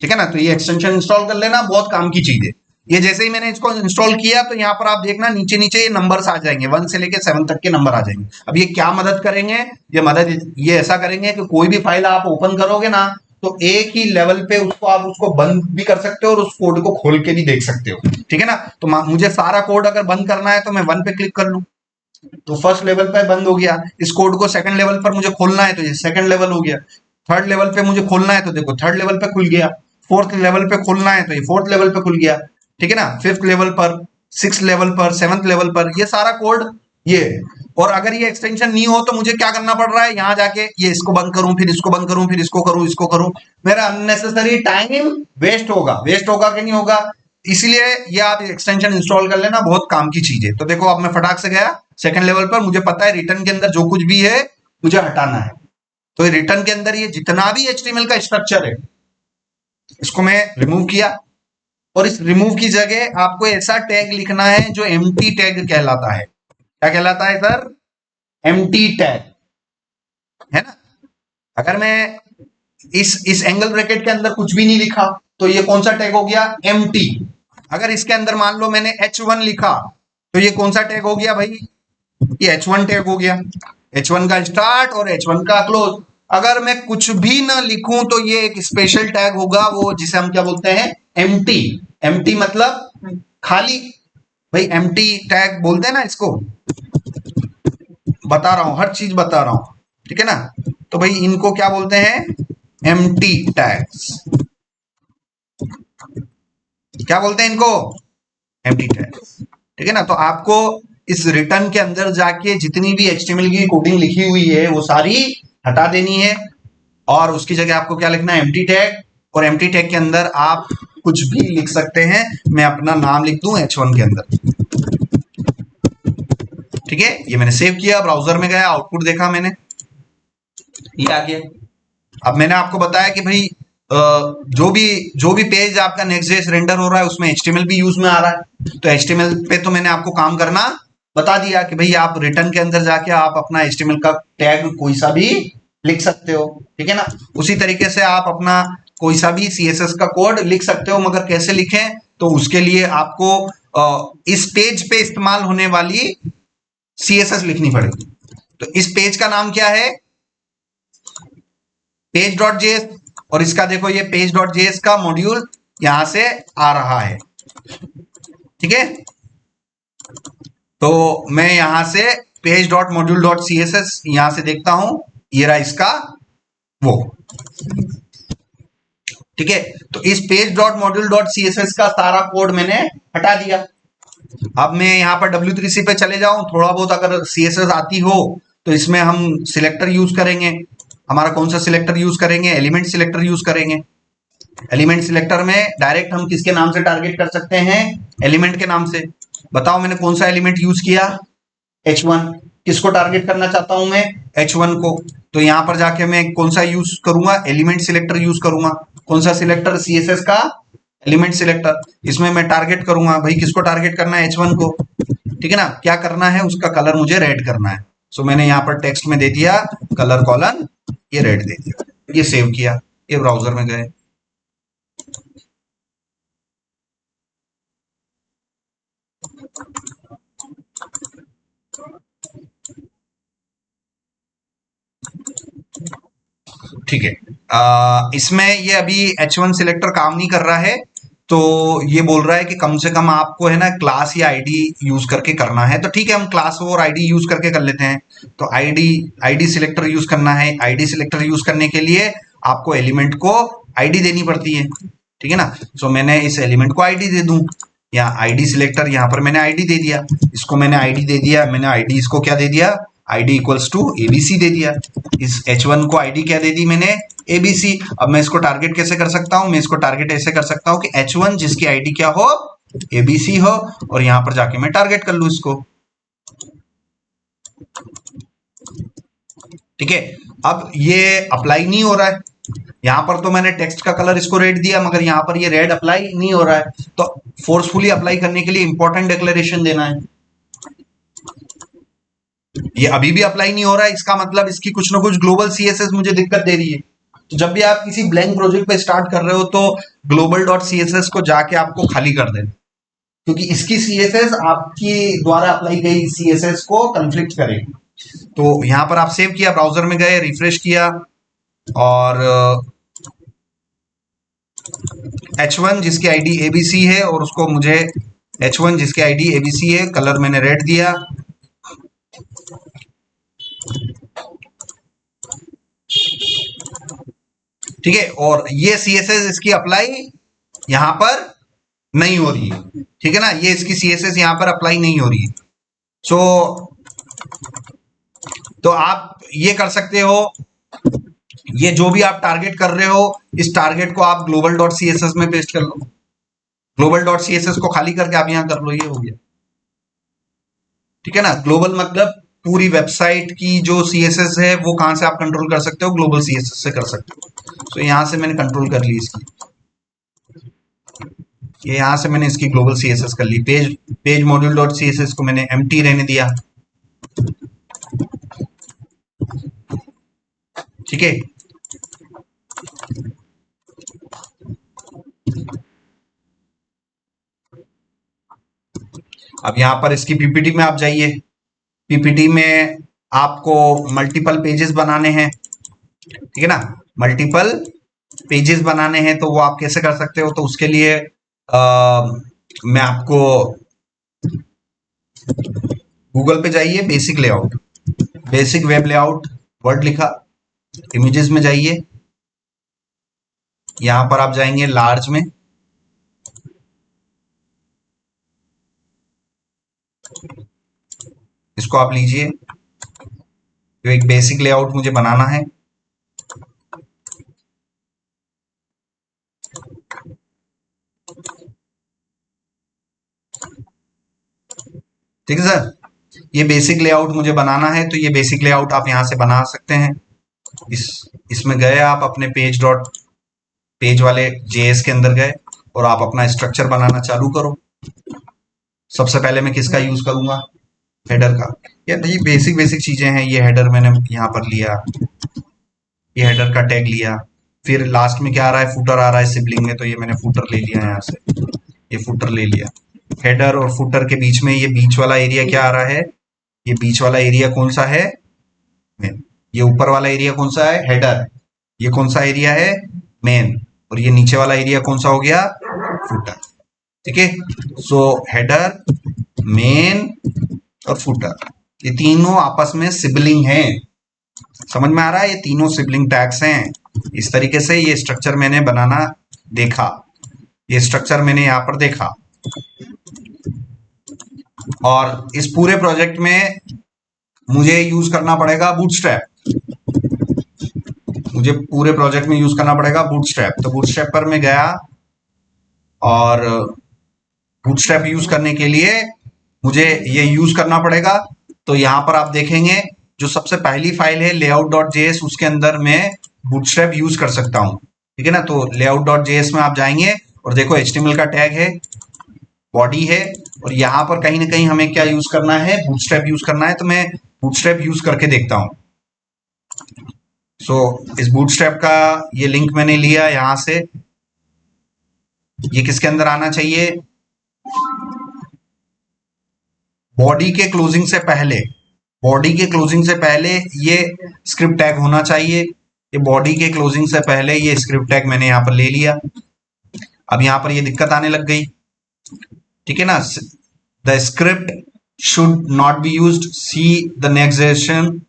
ठीक है ना। तो ये एक्सटेंशन इंस्टॉल कर लेना, बहुत काम की चीज है। ये जैसे ही मैंने इसको इंस्टॉल किया तो यहाँ पर आप देखना नीचे नीचे ये नंबर्स आ जाएंगे, 1 से लेके 7 तक के नंबर आ जाएंगे। अब ये क्या मदद करेंगे, ये ऐसा करेंगे कि कोई भी फाइल आप ओपन करोगे ना, तो एक ही लेवल पे उसको आप उसको बंद भी कर सकते हो और उस कोड को खोल के भी देख सकते हो, ठीक है ना। तो मुझे सारा कोड अगर बंद करना है तो मैं 1 पे क्लिक कर लूं, तो फर्स्ट लेवल पे बंद हो गया। इस कोड को सेकंड लेवल पर मुझे खोलना है तो ये सेकंड लेवल हो गया। थर्ड लेवल पे मुझे खोलना है तो देखो थर्ड लेवल पे खुल गया। फोर्थ लेवल पे खोलना है तो ये फोर्थ लेवल पे खुल गया, ठीक है ना। फिफ्थ लेवल पर, सिक्स लेवल पर, सेवंथ लेवल पर, ये सारा कोड ये। और अगर ये एक्सटेंशन नहीं हो तो मुझे क्या करना पड़ रहा है, यहां जाके ये इसको बंद करूं, फिर इसको बंद करूं, फिर इसको करूं, इसको करूं, मेरा अननेसेसरी टाइम वेस्ट होगा। वेस्ट होगा कि नहीं होगा, इसलिए ये आप एक्सटेंशन इंस्टॉल कर लेना, बहुत काम की चीज है। तो देखो अब मैं फटाक से गया सेकंड लेवल पर, मुझे पता है रिटर्न के अंदर जो कुछ भी है मुझे हटाना है। तो रिटर्न के अंदर ये जितना भी HTML का स्ट्रक्चर है इसको मैं रिमूव किया, और इस रिमूव की जगह आपको ऐसा टैग लिखना है जो एम्प्टी टैग कहलाता है। क्या कहलाता है सर, एम्प्टी टैग, है ना। अगर मैं इस एंगल ब्रैकेट के अंदर कुछ भी नहीं लिखा तो ये कौन सा टैग हो गया, एम्प्टी। अगर इसके अंदर मान लो मैंने H1 लिखा तो ये कौन सा टैग हो गया भाई, ये H1 टैग हो गया। H1 का स्टार्ट और H1 का क्लोज। अगर मैं कुछ भी ना लिखूं तो ये एक स्पेशल टैग होगा, वो जिसे हम क्या बोलते हैं, एम्प्टी। एम्प्टी मतलब खाली, भाई एम्प्टी टैग बोलते हैं ना इसको, बता रहा हूं, हर चीज बता रहा हूं, ठीक है ना। तो भाई इनको क्या बोलते हैं, एम्प्टी टैग्स। क्या बोलते हैं इनको, एम्प्टी टैग्स, ठीक है ना। तो आपको इस रिटर्न के अंदर जाके जितनी भी HTML की कोडिंग लिखी हुई है वो सारी हटा देनी है, और उसकी जगह आपको क्या लिखना है, एम्प्टी टैग। और एम्प्टी टैग के अंदर आप कुछ भी लिख सकते हैं, मैं अपना नाम लिख दूं H1 के अंदर, ठीक है। ये मैंने सेव किया, ब्राउजर में गया, आउटपुट देखा मैंने, ये आ गया। अब मैंने आपको बताया कि भाई जो भी पेज आपका नेक्स्ट.जेएस रेंडर हो रहा है उसमें HTML भी यूज में आ रहा है। तो HTML पे तो मैंने आपको काम करना बता दिया कि भाई आप रिटर्न के अंदर जाके आप अपना HTML का टैग कोई सा भी लिख सकते हो, ठीक है ना। उसी तरीके से आप अपना कोई सा भी CSS का कोड लिख सकते हो, मगर कैसे लिखें, तो उसके लिए आपको इस पेज पे इस्तेमाल होने वाली CSS लिखनी पड़ेगी। तो इस पेज का नाम क्या है, page.js, और इसका देखो ये page.js का मॉड्यूल यहां से आ रहा है, ठीक है। तो मैं यहां से page dot module dot C S S यहां से देखता हूं, ये रहा इसका वो, ठीक है। तो इस page dot module dot C S S का सारा कोड मैंने हटा दिया। अब मैं यहां पर W3C पे चले जाऊं, थोड़ा बहुत अगर CSS आती हो तो इसमें हम सिलेक्टर यूज करेंगे। हमारा कौन सा सिलेक्टर यूज करेंगे? एलिमेंट सिलेक्टर यूज करेंगे। एलिमेंट सिलेक्टर में डायरेक्ट हम किसके नाम से टारगेट कर सकते हैं? एलिमेंट के नाम से। बताओ मैंने कौन सा एलिमेंट यूज किया? H1। किसको टारगेट करना चाहता हूं मैं? H1 को। तो यहां पर जाके मैं कौन सा यूज करूंगा? एलिमेंट सिलेक्टर यूज करूंगा। कौन सा सिलेक्टर? CSS का एलिमेंट सिलेक्टर। इसमें मैं टारगेट करूंगा भाई, किसको टारगेट करना है? H1 को। ठीक है ना। क्या करना है? उसका कलर मुझे रेड करना है। सो मैंने यहाँ पर टेक्स्ट में दे दिया कलर कॉलन, ये रेड दे दिया, ये सेव किया, ये ब्राउजर में गए। ठीक है। इसमें ये अभी H1 सिलेक्टर काम नहीं कर रहा है, तो ये बोल रहा है कि कम से कम आपको है ना क्लास या आईडी यूज करके करना है। तो ठीक है, हम क्लास और आईडी यूज करके कर लेते हैं। तो आईडी सिलेक्टर यूज करना है। आईडी सिलेक्टर यूज करने के लिए आपको एलिमेंट को आईडी देनी पड़ती है, ठीक है ना। सो मैंने इस एलिमेंट को आईडी दे दूं, या आईडी सिलेक्टर, यहां पर मैंने आईडी दे दिया, इसको मैंने आईडी दे दिया। मैंने आईडी इसको क्या दे दिया? आईडी इक्वल्स टू एबीसी दे दिया। इस H1 को आईडी क्या दे दी मैंने? एबीसी। अब मैं इसको टारगेट कैसे कर सकता हूं? मैं इसको टारगेट ऐसे कर सकता हूं कि H1 जिसकी आईडी क्या हो? एबीसी हो, और यहां पर जाके मैं टारगेट कर लू इसको। ठीक है। अब ये अप्लाई नहीं हो रहा है, यहां पर तो मैंने टेक्स्ट का कलर इसको रेड दिया, मगर यहां पर ये रेड अप्लाई नहीं हो रहा है। तो फोर्सफुली अप्लाई करने के लिए इंपॉर्टेंट डिक्लेरेशन देना है। ये अभी भी अप्लाई नहीं हो रहा है, इसका मतलब इसकी कुछ ना कुछ ग्लोबल CSS मुझे दिक्कत दे रही है। तो जब भी आप किसी ब्लैंक प्रोजेक्ट पे स्टार्ट कर रहे हो तो ग्लोबल डॉट CSS को जाके आपको खाली कर देना, क्योंकि इसकी CSS आपकी द्वारा अप्लाई गई CSS को कंफ्लिक्ट करेगी। तो यहां पर आप सेव किया, ब्राउजर में गए, रिफ्रेश किया, और H1 जिसकी आईडी ABC है, और उसको मुझे H1 जिसकी आईडी ABC है, कलर मैंने रेड दिया। ठीक है। और ये CSS इसकी अप्लाई यहां पर नहीं हो रही है, ठीक है ना। ये इसकी CSS यहां पर अप्लाई नहीं हो रही है। सो तो आप ये कर सकते हो, ये जो भी आप टारगेट कर रहे हो, इस टारगेट को आप ग्लोबल डॉट CSS में पेस्ट कर लो। ग्लोबल डॉट CSS को खाली करके आप यहां कर लो, ये हो गया, ठीक है ना। ग्लोबल मतलब पूरी वेबसाइट की जो CSS है वो कहां से आप कंट्रोल कर सकते हो? ग्लोबल CSS से कर सकते हो। तो यहां से मैंने कंट्रोल कर ली इसकी, ये यहां से मैंने इसकी ग्लोबल CSS कर ली। पेज मॉड्यूल डॉट CSS को मैंने एम्प्टी रहने दिया, ठीक है। अब यहां पर इसकी पीपीटी में आप जाइए। पीपीटी में आपको मल्टीपल पेजेस बनाने हैं, ठीक है ना। मल्टीपल पेजेस बनाने हैं तो वो आप कैसे कर सकते हो? तो उसके लिए मैं आपको गूगल पे जाइए, basic layout, basic web layout, word लिखा, इमेजेस में जाइए, यहां पर आप जाएंगे लार्ज में, इसको आप लीजिए। तो एक बेसिक लेआउट मुझे बनाना है, ठीक है सर। ये बेसिक लेआउट मुझे बनाना है, तो ये बेसिक लेआउट आप यहां से बना सकते हैं। इसमें गए आप अपने पेज वाले JS के अंदर गए, और आप अपना स्ट्रक्चर बनाना चालू करो। सबसे पहले मैं किसका यूज करूंगा? हेडर का। ये बेसिक चीजें हैं। ये हेडर मैंने यहां पर लिया, ये हेडर का टैग लिया। फिर लास्ट में क्या आ रहा है? फुटर आ रहा है सिबलिंग में, तो ये मैंने फुटर ले लिया यहां से, ये फुटर ले लिया। हेडर और फुटर के बीच में ये बीच वाला एरिया क्या आ रहा है? ये बीच वाला एरिया कौन सा है? मेन। ये ऊपर वाला एरिया कौन सा है? हेडर। ये कौन सा एरिया है? मेन। और ये नीचे वाला एरिया कौन सा हो गया? फुटर। ठीक है। सो हेडर, मेन और फुटर, ये तीनों आपस में सिबलिंग हैं। समझ में आ रहा है? ये तीनों सिबलिंग टैग्स हैं। इस तरीके से ये स्ट्रक्चर मैंने बनाना देखा, ये स्ट्रक्चर मैंने यहां पर देखा। और इस पूरे प्रोजेक्ट में मुझे यूज करना पड़ेगा बूटस्ट्रैप, मुझे पूरे प्रोजेक्ट में यूज करना पड़ेगा बूटस्ट्रैप। तो बूटस्ट्रैप पर मैं गया और बूटस्ट्रैप यूज करने के लिए मुझे ये यूज करना पड़ेगा। तो यहां पर आप देखेंगे जो सबसे पहली फाइल है layout.js, उसके अंदर मैं बूटस्ट्रैप यूज कर सकता हूं। ठीक है ना? तो layout.js में आप जाएंगे और देखो HTML का टैग है, बॉडी है, और यहां पर कहीं ना कहीं हमें क्या यूज करना है? बूटस्ट्रैप यूज करना है। तो मैं बूटस्ट्रैप यूज करके देखता हूं। इस बूटस्ट्रैप का ये लिंक मैंने लिया यहां से। ये किसके अंदर आना चाहिए? बॉडी के क्लोजिंग से पहले, बॉडी के क्लोजिंग से पहले ये स्क्रिप्ट टैग होना चाहिए। ये बॉडी के क्लोजिंग से पहले ये स्क्रिप्ट टैग मैंने यहां पर ले लिया। अब यहां पर ये दिक्कत आने लग गई। ठीक है ना? The script should not be used, see the next session.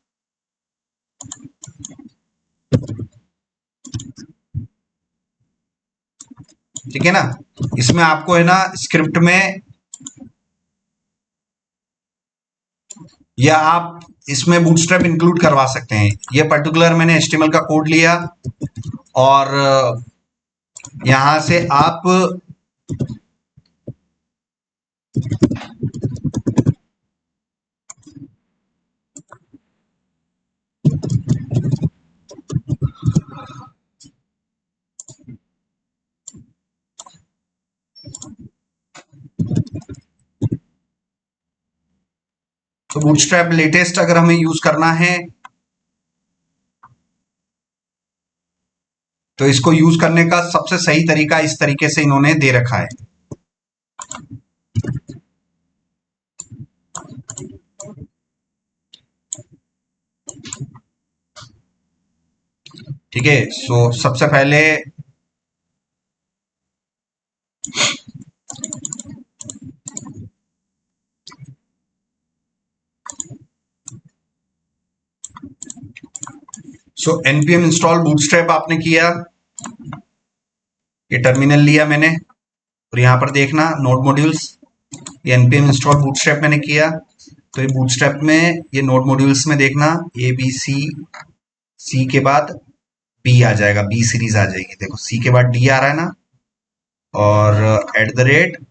ठीक है ना? इसमें आपको है ना स्क्रिप्ट में, या आप इसमें बूटस्ट्रैप इंक्लूड करवा सकते हैं। ये पर्टिकुलर मैंने एचटीएमएल का कोड लिया और यहां से आप तो बूटस्ट्रैप लेटेस्ट अगर हमें यूज करना है तो इसको यूज करने का सबसे सही तरीका इस तरीके से इन्होंने दे रखा है। ठीक है। सबसे पहले npm इंस्टॉल बूटस्ट्रैप आपने किया, ये टर्मिनल लिया मैंने, और यहां पर देखना नोड मॉड्यूल्स, ये npm इंस्टॉल बूटस्ट्रैप मैंने किया। तो ये बूटस्ट्रैप में ये नोड मॉड्यूल्स में देखना ए बी सी, सी के बाद बी आ जाएगा, बी सीरीज आ जाएगी। देखो सी के बाद डी आ रहा है ना, और एट द रेट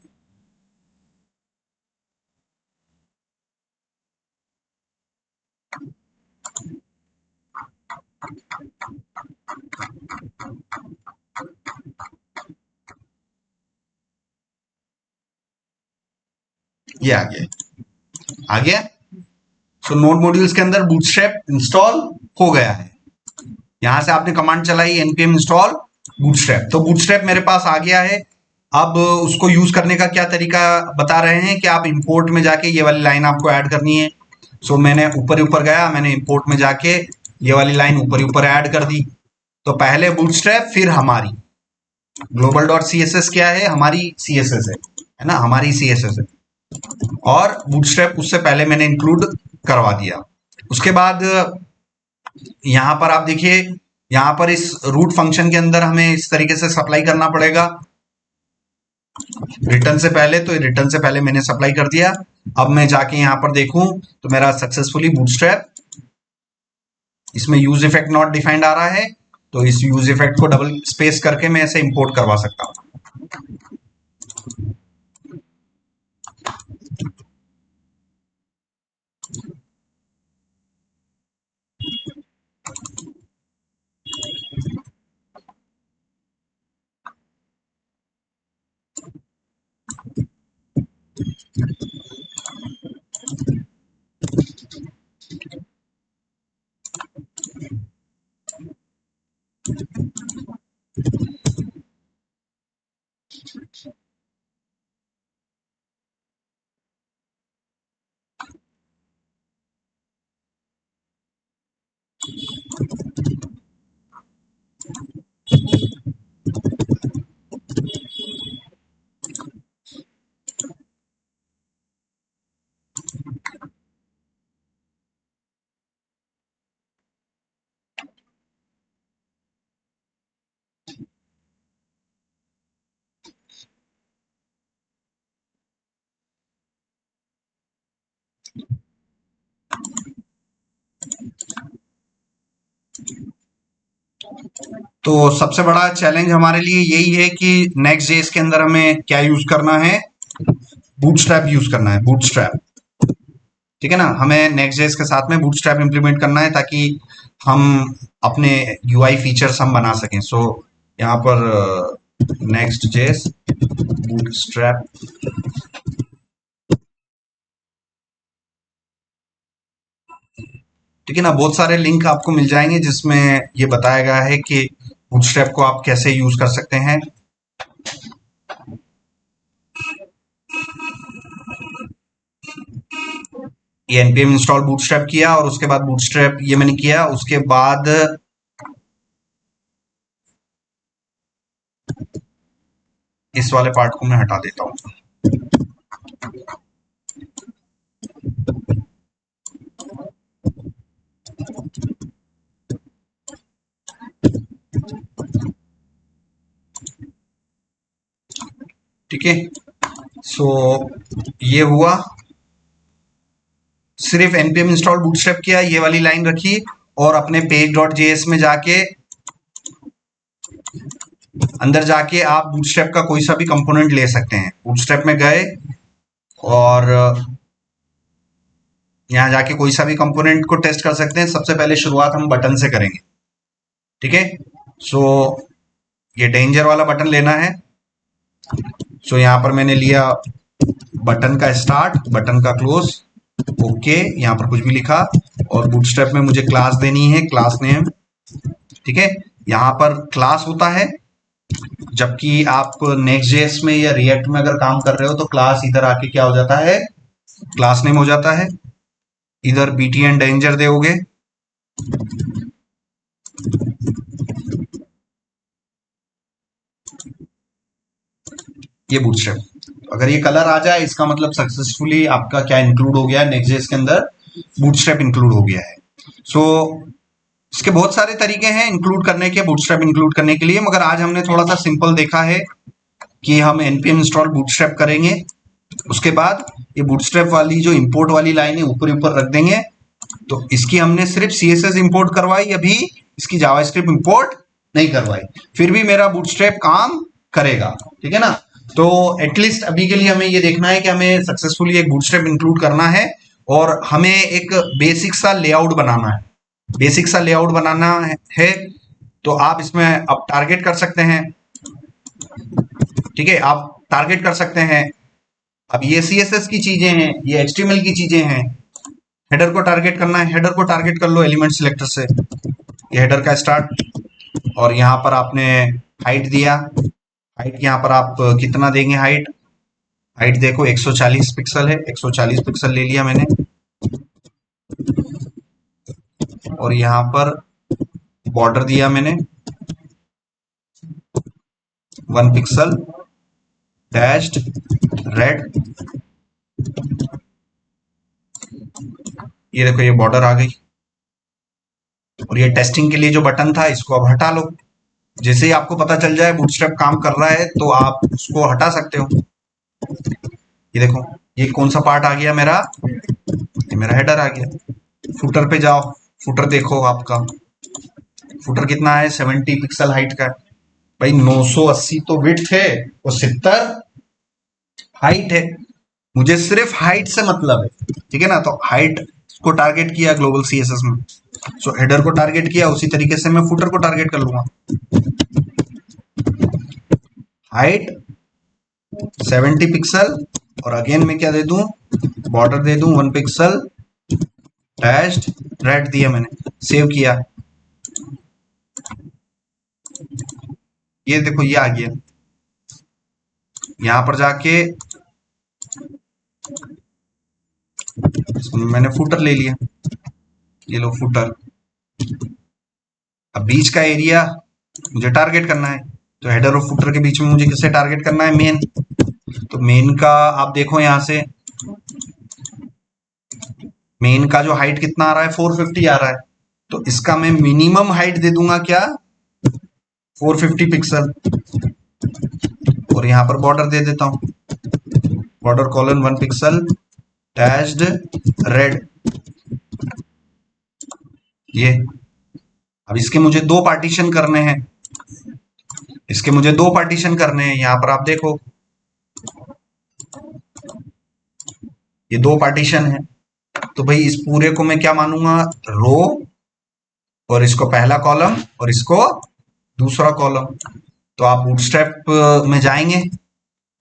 ये आ गया, आ गया। नोड मॉड्यूल्स के अंदर बूटस्ट्रैप इंस्टॉल हो गया है। यहां से आपने कमांड चलाई npm इंस्टॉल बूटस्ट्रैप, तो बूटस्ट्रैप मेरे पास आ गया है। अब उसको यूज करने का क्या तरीका बता रहे हैं कि आप इंपोर्ट में जाके ये वाली लाइन आपको ऐड करनी है। मैंने ऊपर ऊपर गया, मैंने इंपोर्ट में जाके ये वाली लाइन ऊपर ऊपर ऐड कर दी। तो पहले बूटस्ट्रैप, फिर हमारी global dot C S S क्या है? हमारी सी एस एस है ना, हमारी सी एस एस है। और बूटस्ट्रैप उससे पहले मैंने इंक्लूड करवा दिया। उसके बाद यहां पर आप देखिए, यहां पर इस रूट फंक्शन के अंदर हमें इस तरीके से सप्लाई करना पड़ेगा रिटर्न से पहले। तो रिटर्न से पहले मैंने सप्लाई कर दिया। अब मैं जाके यहां पर देखूं तो मेरा सक्सेसफुली बूटस्ट्रैप, इसमें यूज इफेक्ट नॉट डिफाइंड आ रहा है, तो इस यूज इफेक्ट को डबल स्पेस करके मैं ऐसे इंपोर्ट करवा सकता हूं। तो सबसे बड़ा चैलेंज हमारे लिए यही है कि नेक्स्ट जेएस के अंदर हमें क्या यूज करना है, बूटस्ट्रैप यूज करना है, बूटस्ट्रैप। ठीक है ना, हमें नेक्स्ट जेएस के साथ में बूटस्ट्रैप इंप्लीमेंट करना है ताकि हम अपने यूआई फीचर्स हम बना सकें। सो यहाँ पर नेक्स्ट जेएस बूटस्ट्रैप, ठीक है ना, बहुत सारे लिंक आपको मिल जाएंगे जिसमें ये बताया गया है कि बूटस्ट्रैप को आप कैसे यूज कर सकते हैं। ये npm इंस्टॉल बूटस्ट्रैप किया और उसके बाद बूटस्ट्रैप ये मैंने किया, उसके बाद इस वाले पार्ट को मैं हटा देता हूं। ठीक है, सो ये हुआ, सिर्फ npm इंस्टॉल बूटस्ट्रैप किया, ये वाली लाइन रखी और अपने page.js में जाके अंदर जाके आप बूटस्ट्रैप का कोई सा भी कंपोनेंट ले सकते हैं। बूटस्ट्रैप में गए और यहां जाके कोई सा भी कंपोनेंट को टेस्ट कर सकते हैं। सबसे पहले शुरुआत हम बटन से करेंगे। ठीक है, सो ये डेंजर वाला बटन लेना है। सो यहां पर मैंने लिया बटन का स्टार्ट, बटन का क्लोज, ओके, यहां पर कुछ भी लिखा और बूटस्ट्रैप में मुझे क्लास देनी है, क्लास नेम। ठीक है, यहां पर क्लास होता है, जबकि आप नेक्स्ट जेएस में या रिएक्ट में अगर काम कर रहे हो तो क्लास इधर आके क्या हो जाता है, क्लास नेम हो जाता है। इधर btn डेंजर दोगे, ये बूटस्ट्रैप। अगर ये कलर आ जाए इसका मतलब सक्सेसफुली आपका क्या इंक्लूड हो गया है, नेक्स्ट जेएस के अंदर बूटस्ट्रैप इंक्लूड हो गया है। सो इसके बहुत सारे तरीके हैं इंक्लूड करने के, बूटस्ट्रैप इंक्लूड करने के लिए, मगर आज हमने थोड़ा सा सिंपल देखा है कि हम npm इंस्टॉल बूटस्ट्रैप करेंगे, उसके बाद ये बूटस्ट्रैप वाली जो इंपोर्ट वाली लाइन है ऊपर ऊपर रख देंगे। तो इसकी हमने सिर्फ css इंपोर्ट करवाई, अभी इसकी जावास्क्रिप्ट इंपोर्ट नहीं करवाई, फिर भी मेरा बूटस्ट्रैप काम करेगा। ठीक है ना, तो एटलीस्ट अभी के लिए हमें ये देखना है कि हमें सक्सेसफुली एक बूटस्ट्रैप इंक्लूड करना है और हमें एक बेसिक सा लेआउट बनाना है। बेसिक सा लेआउट बनाना है तो आप इसमें अब टारगेट कर सकते हैं। ठीक है, आप टारगेट कर सकते हैं। अब ये CSS की चीजें हैं, ये HTML की चीजें हैं। हेडर को टारगेट करना है, हेडर को टारगेट कर लो एलिमेंट सिलेक्टर से, ये हेडर का स्टार्ट, और यहाँ पर आपने हाइट दिया, हाइट यहाँ पर आप कितना देंगे, हाइट, हाइट देखो 140 पिक्सल है, 140 पिक्सल ले लिया मैंने। और यहाँ पर बॉर्डर दिया मैंने 1 पिक्सल डैश्ड रेड, ये देखो ये बॉर्डर आ गई। और ये टेस्टिंग के लिए जो बटन था इसको अब हटा लो। जैसे ही आपको पता चल जाए बूटस्ट्रैप काम कर रहा है तो आप उसको हटा सकते हो। ये देखो ये कौन सा पार्ट आ गया मेरा, ये मेरा हेडर आ गया। फुटर पे जाओ, फुटर देखो आपका फुटर कितना है, 70 पिक्सल हाइट का है। भाई 980 तो विड्थ है और 70 हाइट है, मुझे सिर्फ हाइट से मतलब है। ठीक है ना, तो हाइट को टारगेट किया ग्लोबल CSS में, सो हेडर को टारगेट किया, उसी तरीके से मैं फुटर को टारगेट कर लूंगा। हाइट 70 पिक्सल और अगेन मैं क्या दे दूं, बॉर्डर दे दूं 1 पिक्सल डैश्ड रेड दिया मैंने, सेव किया, ये देखो ये आ गया। यहां पर जाके मैंने फुटर ले लिया, ये लो फुटर। अब बीच का एरिया मुझे टारगेट करना है, तो हेडर और फुटर के बीच में मुझे किससे टारगेट करना है, मेन। तो मेन का आप देखो यहां से, मेन का जो हाइट कितना आ रहा है 450 आ रहा है, तो इसका मैं मिनिमम हाइट दे दूंगा क्या, 450 पिक्सल। और यहां पर बॉर्डर दे देता हूं, border colon 1 pixel dashed red, ये। अब इसके मुझे दो पार्टीशन करने हैं, इसके मुझे दो पार्टीशन करने हैं। यहां पर आप देखो ये दो पार्टीशन है, तो भाई इस पूरे को मैं क्या मानूंगा, रो, और इसको पहला कॉलम और इसको दूसरा कॉलम। तो आप बूटस्ट्रैप में जाएंगे,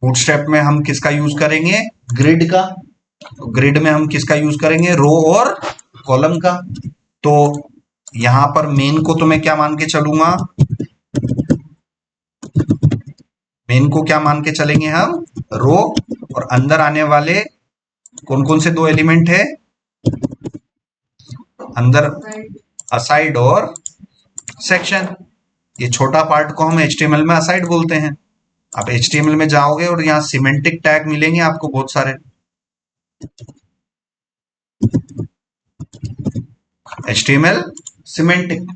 बूटस्ट्रैप में हम किसका यूज करेंगे, ग्रिड का। तो ग्रिड में हम किसका यूज करेंगे, रो और कॉलम का। तो यहां पर मेन को तो मैं क्या मान के चलूंगा, मेन को क्या मान के चलेंगे हम, रो, और अंदर आने वाले कौन कौन से दो एलिमेंट है अंदर, असाइड और सेक्शन। ये छोटा पार्ट को हम HTML में असाइड बोलते हैं। आप HTML में जाओगे और यहाँ सिमेंटिक टैग मिलेंगे आपको बहुत सारे, HTML सिमेंटिक।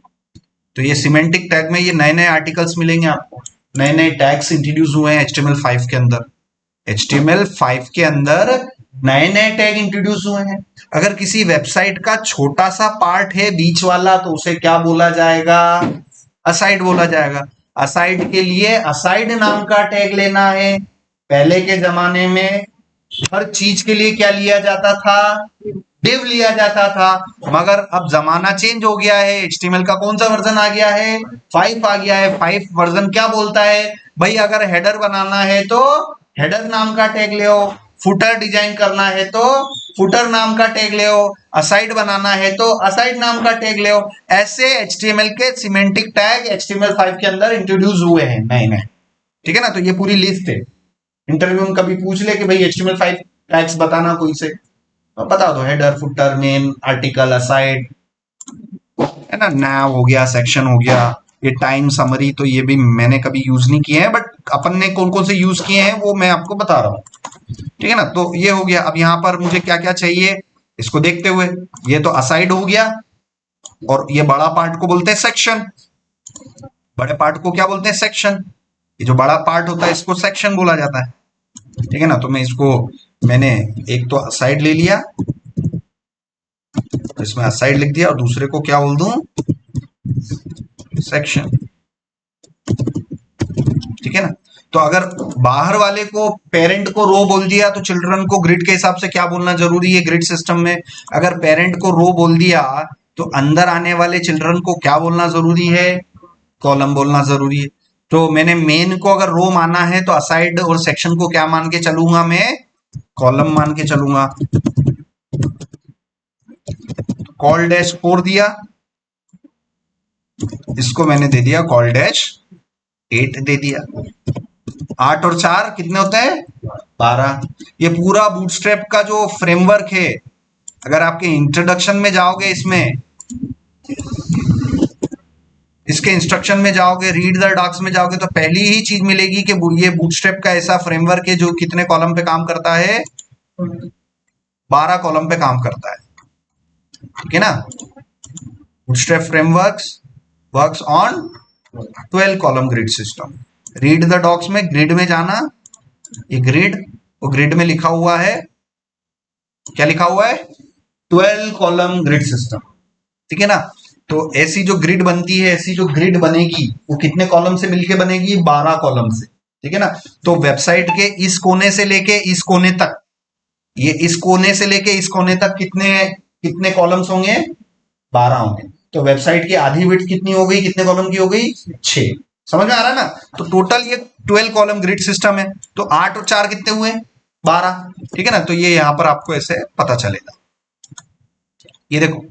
तो ये सिमेंटिक टैग में ये नए नए आर्टिकल्स मिलेंगे आपको, नए नए टैग्स इंट्रोड्यूस हुए हैं HTML5 के अंदर। HTML5 के अंदर नए नए टैग इंट्रोड्यूस हुए हैं। अगर किसी वेबसाइट का छोटा सा पार्ट है बीच वाला, तो उसे क्या बोला जाएगा, असाइड बोला जाएगा। असाइड के लिए असाइड नाम का टैग लेना है। पहले के जमाने में हर चीज के लिए क्या लिया जाता था, डिव लिया जाता था। मगर अब जमाना चेंज हो गया है, HTML का कौन सा वर्जन आ गया है, 5 आ गया है। 5 वर्जन क्या बोलता है भाई, अगर हेडर बनाना है तो हेडर नाम का टैग ले, फुटर डिजाइन करना है तो फुटर नाम का टैग ले, असाइड बनाना है तो असाइड नाम का टैग ले। ऐसे HTML के सिमेंटिक टैग HTML5 के अंदर इंट्रोड्यूस हुए हैं नए नए, ठीक है ना। तो ये पूरी लिस्ट है। इंटरव्यू में कभी पूछ ले कि भाई HTML5 टैग्स बताना कोई से, तो बता दो, header, footer, main, article, aside, है ना, नैव हो गया, सेक्शन हो गया। ये टाइम समरी तो ये भी मैंने कभी यूज नहीं किए हैं, बट अपन ने कौन कौन से यूज किए हैं वो मैं आपको बता रहा हूँ, ठीक है ना। तो ये हो गया। अब यहाँ पर मुझे क्या क्या चाहिए इसको देखते हुए, ये तो असाइड हो गया, और ये बड़ा पार्ट को बोलते हैं सेक्शन। बड़े पार्ट को क्या बोलते हैं, सेक्शन। ये जो बड़ा पार्ट होता है इसको सेक्शन बोला जाता है, ठीक है ना। तो मैं इसको, मैंने एक तो असाइड ले लिया, इसमें असाइड लिख दिया, और दूसरे को क्या बोल दूं, सेक्शन, ठीक है ना। तो अगर बाहर वाले को, पेरेंट को रो बोल दिया, तो चिल्ड्रन को ग्रिड के हिसाब से क्या बोलना जरूरी है ग्रिड सिस्टम में। अगर पेरेंट को रो बोल दिया, तो अंदर आने वाले चिल्ड्रन को क्या बोलना जरूरी है, कॉलम बोलना जरूरी है। तो मैंने मेन को अगर रो माना है, तो असाइड और सेक्शन को क्या मान के चलूंगा मैं, कॉलम मान के चलूंगा। कॉल डैश 4 दिया, इसको मैंने दे दिया कॉल डैश 8 दे दिया। 8 और 4 कितने होते हैं, 12। ये पूरा बूटस्ट्रैप का जो फ्रेमवर्क है, अगर आपके इंट्रोडक्शन में जाओगे, इसमें इसके इंस्ट्रक्शन में जाओगे, रीड द डॉक्स में जाओगे, तो पहली ही चीज मिलेगी कि ये बूटस्ट्रैप का ऐसा फ्रेमवर्क है जो कितने कॉलम पे काम करता है, 12 कॉलम पे काम करता है, ठीक है ना। Bootstrap frameworks works on 12 column grid system. Read the docs में ग्रिड में जाना, ये ग्रिड, वो ग्रिड में लिखा हुआ है, क्या लिखा हुआ है, 12 कॉलम ग्रिड सिस्टम, ठीक है ना। तो ऐसी जो ग्रिड बनती है, ऐसी जो ग्रिड बनेगी, वो कितने कॉलम से मिलके बनेगी, 12 कॉलम से, ठीक है ना। तो वेबसाइट के इस कोने से लेके इस कोने तक, ये इस कोने से लेके इस कोने तक कितने कितने कॉलम्स होंगे, 12 होंगे। तो वेबसाइट की आधी विड्थ कितनी हो गई, कितने कॉलम की हो गई, 6। समझ में आ रहा है ना। तो टोटल ये 12 कॉलम ग्रिड सिस्टम है। तो 8 और 4 कितने हुए, 12, ठीक है ना। तो ये यहां पर आपको ऐसे पता चलेगा। ये देखो,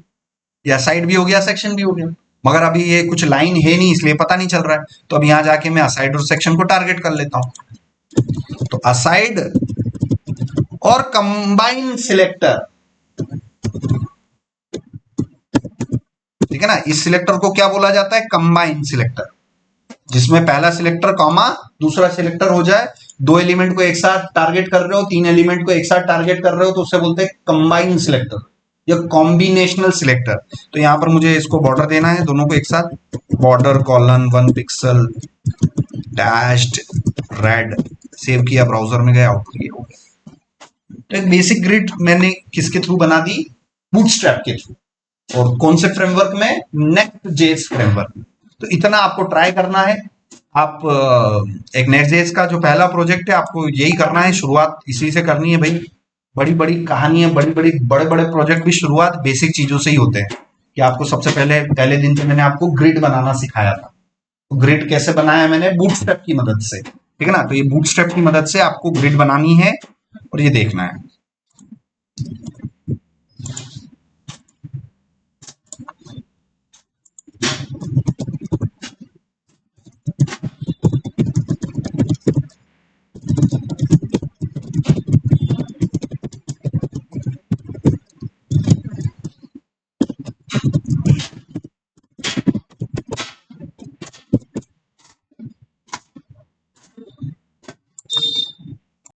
या साइड भी हो गया, सेक्शन भी हो गया, मगर अभी ये कुछ लाइन है नहीं, इसलिए पता नहीं चल रहा है। तो अब यहां जाके मैं असाइड और सेक्शन को टारगेट कर लेता हूं। तो असाइड और कंबाइन सिलेक्टर, ठीक है ना। इस सिलेक्टर को क्या बोला जाता है, कंबाइन सिलेक्टर, जिसमें पहला सिलेक्टर कॉमा दूसरा सिलेक्टर हो जाए। 2 एलिमेंट को एक साथ टारगेट कर रहे हो, 3 एलिमेंट को एक साथ टारगेट कर रहे हो, तो उससे बोलते हैं कंबाइन सिलेक्टर या कॉम्बिनेशनल सिलेक्टर। तो यहां पर मुझे इसको बॉर्डर देना है, दोनों को एक साथ, border colon 1 pixel dashed red, save किया, ब्राउजर में गया, आउटपुट ये हो गया। तो एक बेसिक ग्रिड मैंने किसके थ्रू बना दी, बूटस्ट्रैप के थ्रू, और कौन से फ्रेमवर्क में, नेक्स्ट.जेएस फ्रेमवर्क में। तो इतना आपको ट्राई करना है। आप एक नेक्स्ट.जेएस का जो पहला प्रोजेक्ट है आपको यही करना है, शुरुआत इसी से करनी है भाई। बड़ी बड़ी कहानियां, बड़े बड़े प्रोजेक्ट भी शुरुआत बेसिक चीजों से ही होते हैं। कि आपको सबसे पहले दिन से मैंने आपको ग्रिड बनाना सिखाया था। तो ग्रिड कैसे बनाया मैंने, बूटस्ट्रैप की मदद से, ठीक है ना। तो ये बूटस्ट्रैप की मदद से आपको ग्रिड बनानी है और ये देखना है।